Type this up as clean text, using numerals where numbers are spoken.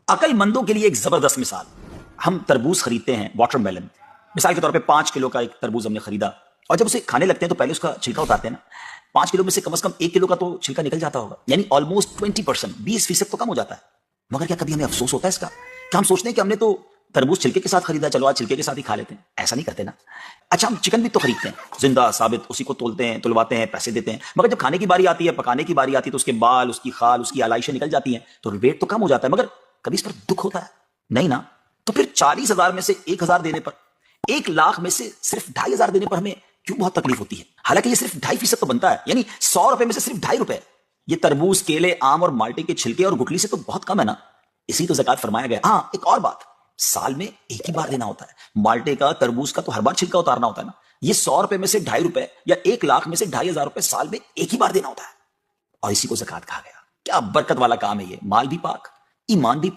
عقل مندوں کے لیے ایک زبردست مثال. ہم تربوز خریدتے ہیں, واٹر میلن, مثال کے طور پہ 5 کلو کا ایک تربوز ہم نے خریدا, اور جب اسے کھانے لگتے ہیں تو پہلے اس کا چھلکا اتارتے ہیں نا. 5 کلو میں سے کم از کم 1 کلو کا تو چھلکا نکل جاتا ہوگا, یعنی آلموسٹ 20%, 20% تو کم ہو جاتا ہے. مگر کیا کبھی ہمیں افسوس ہوتا ہے اس کا کہ ہم سوچتے ہیں کہ ہم نے تو تربوز چھلکے کے ساتھ خریدا, چلو آج چھلکے کے ساتھ ہی کھا لیتے ہیں؟ ایسا نہیں کرتے نا. اچھا, ہم چکن بھی تو خریدتے ہیں, زندہ ثابت, اسی کو تولتے ہیں, تلواتے ہیں, پیسے دیتے ہیں, مگر جب کھانے کی باری آتی ہے, پکانے کی باری آتی ہے, تو اس کے بال, اس کی خال, اس کی آلائشیں نکل جاتی ہیں, تو ویٹ تو کم ہو جاتا ہے. مگر کبھی اس پر دکھ ہوتا ہے نہیں نا. تو پھر 40,000 میں سے 1,000 دینے پر, 1 لاکھ میں سے صرف 2,500 دینے پر ہمیں کیوں بہت تکلیف ہوتی ہے؟ حالانکہ یہ صرف 2.5% تو بنتا ہے, یعنی 100 روپے میں سے صرف 2.5 روپے. یہ تربوز, کیلے, آم اور مالٹے کے چھلکے اور گٹلی سے تو بہت کم ہے نا. اسی تو زکات فرمایا گیا. ہاں, ایک اور بات, سال میں ایک ہی بار دینا ہوتا ہے. مالٹے کا, تربوز کا تو ہر بار چھلکا اتارنا ہوتا ہے نا. یہ 100 روپے میں سے 2.5 روپے یا 1 لاکھ میں سے 2,500 روپے سال میں ایک ہی بار دینا ہوتا ہے, اور اسی کو زکات کہا گیا. کیا برکت والا کام ہے یہ. مال بھی پاک, ایمان بھی